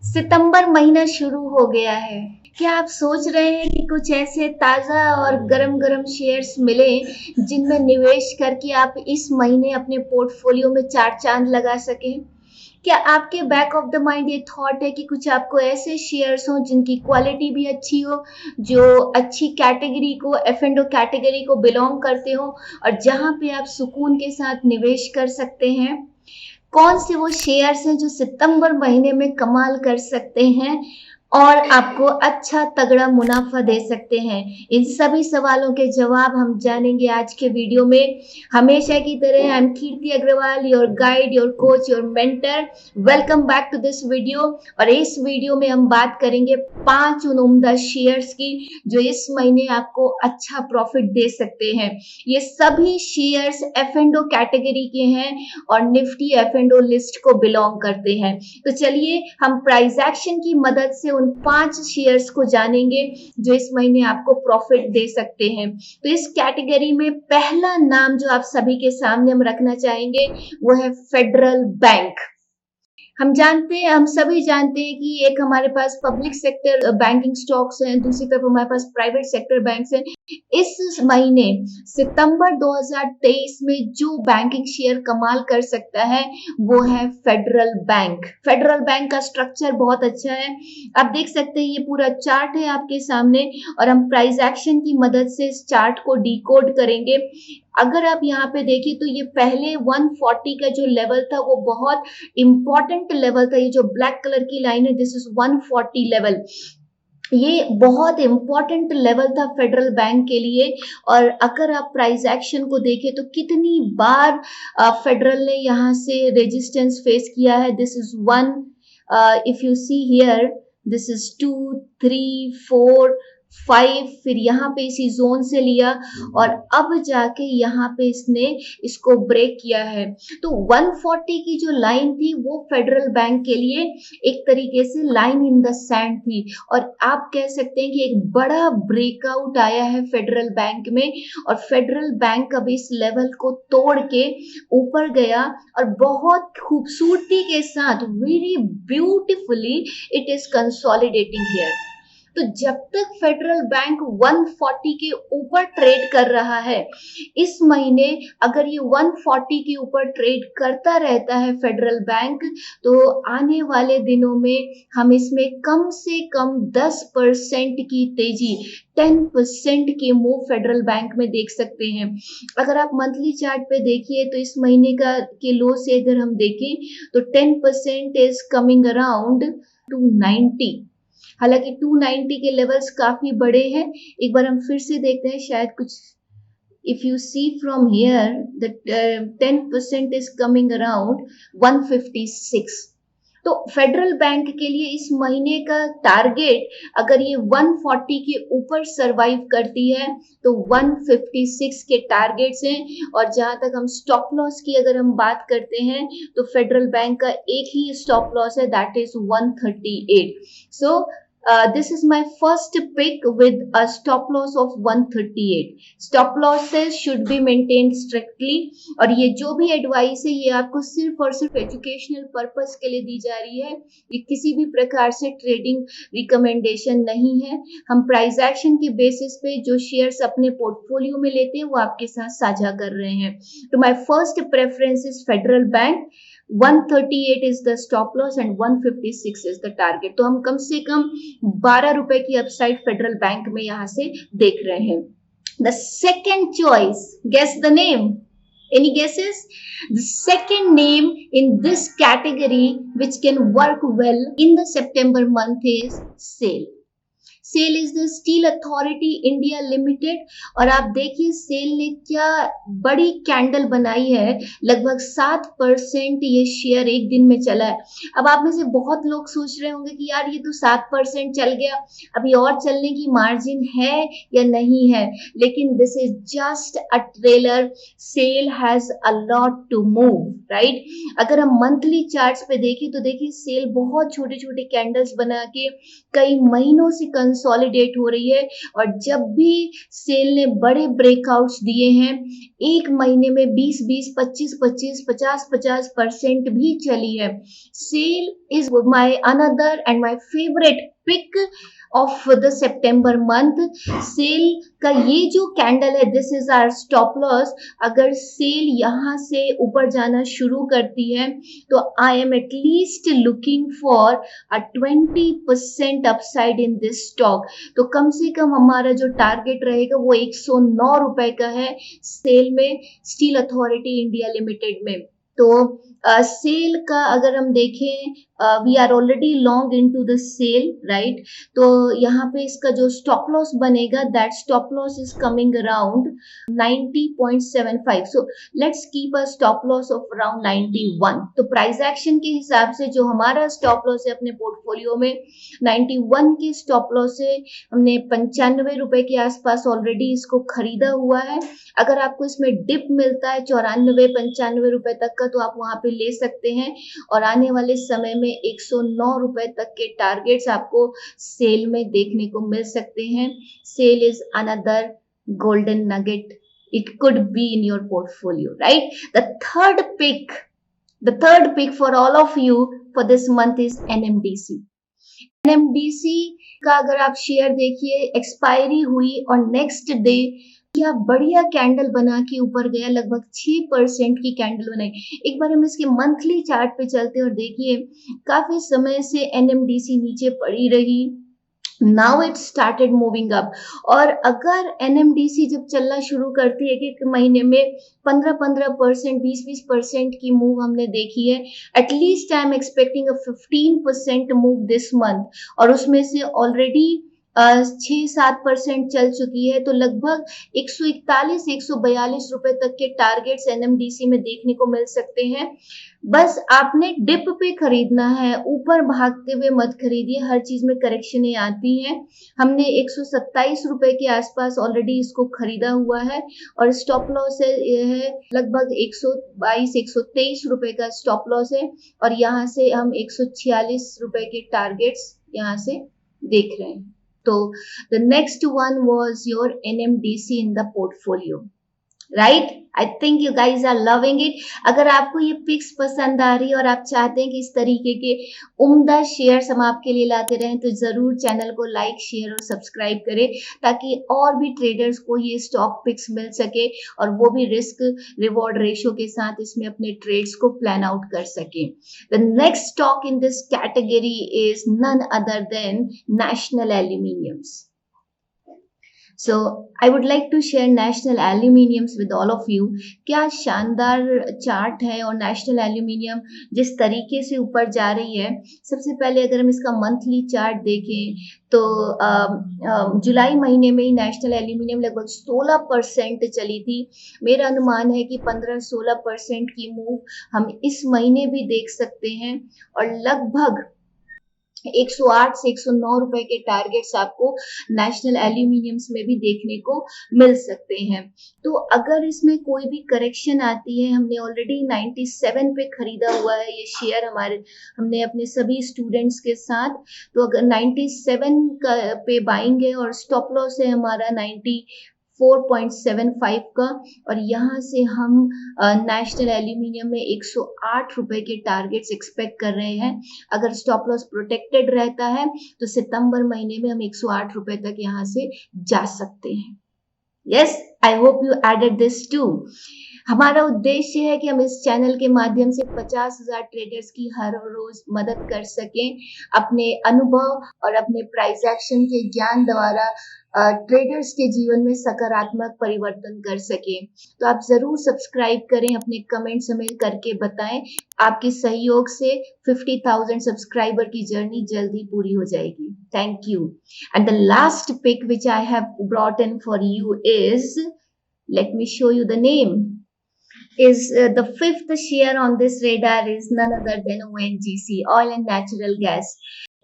सितंबर महीना शुरू हो गया है। क्या आप सोच रहे हैं कि कुछ ऐसे ताज़ा और गरम-गरम शेयर्स मिले जिनमें निवेश करके आप इस महीने अपने पोर्टफोलियो में चार चांद लगा सकें? क्या आपके बैक ऑफ द माइंड ये थॉट है कि कुछ आपको ऐसे शेयर्स हों जिनकी क्वालिटी भी अच्छी हो, जो अच्छी कैटेगरी को F&O कैटेगरी को बिलोंग करते हो और जहाँ पे आप सुकून के साथ निवेश कर सकते हैं? कौन से वो शेयर्स हैं जो सितंबर महीने में कमाल कर सकते हैं और आपको अच्छा तगड़ा मुनाफा दे सकते हैं? इन सभी सवालों के जवाब हम जानेंगे आज के वीडियो में। हमेशा की तरह I am Kirti Agarwal, your guide, your coach, your mentor. Welcome back to this video. और इस वीडियो में हम बात करेंगे 5 उम्दा शेयर्स की जो इस महीने आपको अच्छा प्रॉफिट दे सकते हैं। ये सभी शेयर्स F&O कैटेगरी के हैं और निफ्टी F&O लिस्ट को बिलोंग करते हैं। तो चलिए हम प्राइस एक्शन की मदद से उन 5 शेयर्स को जानेंगे जो इस महीने आपको प्रॉफिट दे सकते हैं। तो इस कैटेगरी में पहला नाम जो आप सभी के सामने हम रखना चाहेंगे वो है फेडरल बैंक। हम सभी जानते हैं कि एक हमारे पास पब्लिक सेक्टर बैंकिंग स्टॉक्स हैं, दूसरी तरफ हमारे पास प्राइवेट सेक्टर बैंक्स हैं। इस महीने सितंबर 2023 में जो बैंकिंग शेयर कमाल कर सकता है वो है फेडरल बैंक। फेडरल बैंक का स्ट्रक्चर बहुत अच्छा है। आप देख सकते हैं ये पूरा चार्ट है आपके सामने और हम प्राइस एक्शन की मदद से इस चार्ट को डिकोड करेंगे। अगर आप यहाँ पे देखिए तो ये पहले 140 का जो लेवल था वो बहुत इंपॉर्टेंट लेवल था। ये जो ब्लैक कलर की लाइन है दिस इज 140 लेवल। ये बहुत इंपॉर्टेंट लेवल था फेडरल बैंक के लिए। और अगर आप प्राइस एक्शन को देखें तो कितनी बार फेडरल ने यहाँ से रेजिस्टेंस फेस किया है। This is 1, if you see here this is 2, 3, 4, 5, फिर यहाँ पे इसी जोन से लिया और अब जाके यहाँ पे इसने इसको ब्रेक किया है। तो 140 की जो लाइन थी वो फेडरल बैंक के लिए एक तरीके से लाइन इन द सैंड थी और आप कह सकते हैं कि एक बड़ा ब्रेकआउट आया है फेडरल बैंक में और फेडरल बैंक अब इस लेवल को तोड़ के ऊपर गया और बहुत खूबसूरती के साथ very beautifully it is consolidating here. तो जब तक फेडरल बैंक 140 के ऊपर ट्रेड कर रहा है, इस महीने अगर ये 140 के ऊपर ट्रेड करता रहता है फेडरल बैंक, तो आने वाले दिनों में हम इसमें कम से कम 10% की तेजी, 10% के मूव फेडरल बैंक में देख सकते हैं। अगर आप मंथली चार्ट पे देखिए तो इस महीने का के लो से अगर हम देखें तो 10% इज कमिंग अराउंड 290। हालांकि 290 के लेवल्स काफी बड़े हैं। एक बार हम फिर से देखते हैं शायद कुछ। If you see from here the 10% is coming around 156। तो फेडरल बैंक के लिए इस महीने का टारगेट अगर ये 140 के ऊपर सरवाइव करती है तो 156 के टारगेट्स हैं। और जहां तक हम स्टॉप लॉस की अगर हम बात करते हैं तो फेडरल बैंक का एक ही स्टॉप लॉस है that is 138। So this is my first pick with a stop loss of 138. Stop losses should be maintained strictly और ये जो भी एडवाइस है ये आपको सिर्फ और सिर्फ एजुकेशनल पर्पस के लिए दी जा रही है। ये किसी भी प्रकार से ट्रेडिंग रिकमेंडेशन नहीं है। हम प्राइस एक्शन के बेसिस पे जो शेयर्स अपने पोर्टफोलियो में लेते हैं वो आपके साथ साझा कर रहे हैं। तो my first preference is federal bank. 138 is the stop loss and 156 is the target। तो हम कम से कम 12 रुपए की अपसाइड फेडरल बैंक में यहाँ से देख रहे हैं। The second choice, guess the name. Any guesses? The second name in this category which can work well in the September month is SAIL। SAIL is the Steel Authority India Limited. और आप देखिए cell ने क्या बड़ी candle बनाई है, लगभग 7% ये शेयर एक दिन में चला है। अब आप में से बहुत लोग सोच रहे होंगे कि यार ये तो 7% चल गया, अभी और चलने की मार्जिन है या नहीं है, लेकिन this is just a trailer. SAIL has a lot to move, right. अगर हम मंथली चार्ट्स पे देखें तो देखिए सेल बहुत छोटे छोटे कैंडल्स बना के कई महीनों से कंसोलिडेट हो रही है। और जब भी सेल ने बड़े ब्रेकआउट्स दिए हैं, एक महीने में 20-20, 25-25, 50-50% भी चली है। SAIL is my another and my favourite pick of the September month. SAIL का ये जो कैंडल है, this is our stop loss. अगर सेल यहाँ से ऊपर जाना शुरू करती है तो I am at least looking for a 20% upside in this stock. तो कम से कम हमारा जो टारगेट रहेगा वो 109 रुपए का है सेल में, स्टील अथॉरिटी इंडिया लिमिटेड में। तो सेल का अगर हम देखें, we are already long into the SAIL, right. तो यहाँ पे इसका जो स्टॉप लॉस बनेगा, that stop loss is coming around 90.75। So let's keep a stop loss of around 91। तो प्राइस एक्शन के हिसाब से जो हमारा स्टॉप लॉस है अपने पोर्टफोलियो में 91 के स्टॉप लॉस से हमने 95 रुपए के आसपास ऑलरेडी इसको खरीदा हुआ है। अगर आपको इसमें डिप मिलता है 94-95 रुपए तक का तो आप वहां पे ले सकते हैं। और आने वाले समय में 109 रुपए तक के टारगेट्स आपको सेल में देखने को मिल सकते हैं। SAIL is another golden nugget. It could be in your portfolio, right? The third pick for all of you for this month is NMDC. NMDC का अगर आप शेयर देखिए, एक्सपायरी हुई और नेक्स्ट डे क्या बढ़िया कैंडल बना के ऊपर गया, लगभग 6% की कैंडल बनाई। एक बार हम इसके मंथली चार्ट पे चलते और देखिए, काफी समय से एनएमडीसी नीचे पड़ी रही, now it started moving up. और अगर एनएमडीसी जब चलना शुरू करती है कि एक महीने में 15-15%, 20-20% की मूव हमने देखी है, at least I am expecting a 15% move this month. और उसमें से ऑलरेडी 6-7% चल चुकी है। तो लगभग 141-142 रुपए तक के टारगेट्स एनएमडीसी में देखने को मिल सकते हैं। बस आपने डिप पे खरीदना है, ऊपर भागते हुए मत खरीदिए, हर चीज में करेक्शनें आती हैं। हमने 127 रुपए के आसपास ऑलरेडी इसको खरीदा हुआ है और स्टॉप लॉस है लगभग 122-123 रुपए का स्टॉप लॉस है। और यहाँ से हम 146 रुपए के टारगेट्स यहाँ से देख रहे हैं। तो the next one was your NMDC in the portfolio, right? I think you guys are loving it. अगर आपको ये पिक्स पसंद आ रही है और आप चाहते हैं कि इस तरीके के उम्दा शेयर्स हम आपके लिए लाते रहें तो जरूर चैनल को लाइक, शेयर और सब्सक्राइब करें ताकि और भी ट्रेडर्स को ये स्टॉक पिक्स मिल सके और वो भी रिस्क रिवॉर्ड रेशो के साथ इसमें अपने ट्रेड्स को प्लान आउट कर सके। The next stock in this category is none other than National Aluminiums. So I would like to share National Aluminiums with all of you. क्या शानदार चार्ट है और नेशनल एल्यूमिनियम जिस तरीके से ऊपर जा रही है। सबसे पहले अगर हम इसका मंथली चार्ट देखें तो जुलाई महीने में ही नेशनल एल्यूमिनियम लगभग 16% चली थी। मेरा अनुमान है कि 15-16% की मूव हम इस महीने भी देख सकते हैं और लगभग 108 से 109 रुपए के टारगेट्स आपको नेशनल एल्यूमिनियम्स में भी देखने को मिल सकते हैं। तो अगर इसमें कोई भी करेक्शन आती है, हमने ऑलरेडी 97 पे खरीदा हुआ है ये शेयर हमने अपने सभी स्टूडेंट्स के साथ। तो अगर 97 पे बाइंग है और स्टॉप लॉस है हमारा 94.75 का और यहाँ से हम नेशनल एल्यूमिनियम में 108 रुपए के टारगेट्स एक्सपेक्ट कर रहे हैं। अगर स्टॉप लॉस प्रोटेक्टेड रहता है तो सितंबर महीने में हम 108 रुपए तक यहाँ से जा सकते हैं। Yes, I hope you added this to. हमारा उद्देश्य है कि हम इस चैनल के माध्यम से 50,000 ट्रेडर्स की हर रोज मदद कर सकें, अपने अनुभव और अपने प्राइस एक्शन के ज्ञान द्वारा ट्रेडर्स के जीवन में सकारात्मक परिवर्तन कर सकें। तो आप जरूर सब्सक्राइब करें, अपने कमेंट्स हमें करके बताएं। आपके सहयोग से 50,000 सब्सक्राइबर की जर्नी जल्दी पूरी हो जाएगी। Thank you. And the last pick which I have brought in for you is, let me show you the name, is the fifth share on this radar is none other than ONGC, oil and natural gas.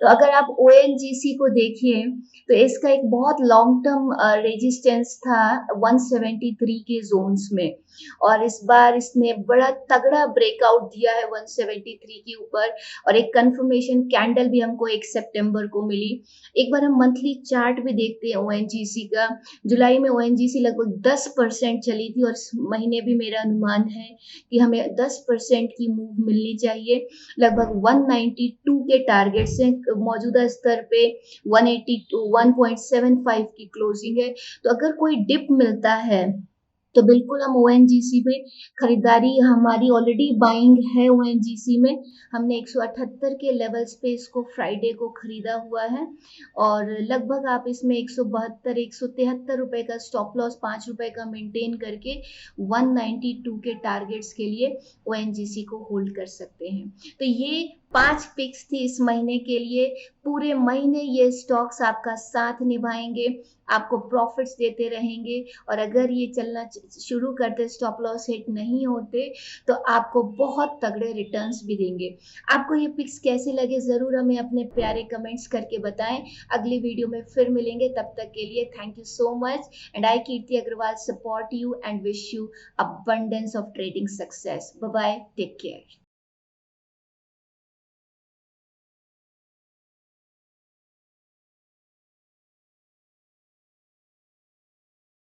तो अगर आप ONGC को देखिए तो इसका एक बहुत long term resistance था 173 के जोन्स में, और इस बार इसने बड़ा तगड़ा ब्रेकआउट दिया है 173 के ऊपर, और एक कंफर्मेशन कैंडल भी हमको 1 सितंबर को मिली। एक बार हम मंथली चार्ट भी देखते हैं ओएनजीसी का। जुलाई में ओएनजीसी लगभग 10% चली थी, और इस महीने भी मेरा अनुमान है कि हमें 10% की मूव मिलनी चाहिए। लगभग 192 के टारगेट से मौजूदा स्तर पे 182 1.75 की क्लोजिंग है। तो अगर कोई डिप मिलता है तो बिल्कुल हम ओएनजीसी पे खरीदारी, हमारी ऑलरेडी बाइंग है ओएनजीसी में। हमने 178 के लेवल्स पे इसको फ्राइडे को खरीदा हुआ है, और लगभग आप इसमें 172 173 रुपए का स्टॉप लॉस 5 रुपए का मेंटेन करके 192 के टारगेट्स के लिए ओएनजीसी को होल्ड कर सकते हैं। तो ये 5 पिक्स थी इस महीने के लिए। पूरे महीने ये स्टॉक्स आपका साथ निभाएंगे, आपको प्रॉफिट्स देते रहेंगे, और अगर ये चलना शुरू करते, स्टॉप लॉस हिट नहीं होते, तो आपको बहुत तगड़े रिटर्न्स भी देंगे। आपको ये पिक्स कैसे लगे जरूर हमें अपने प्यारे कमेंट्स करके बताएं। अगली वीडियो में फिर मिलेंगे, तब तक के लिए thank you so much, and I Kirti Agarwal support you and wish you abundance of trading success. Bye bye, take care.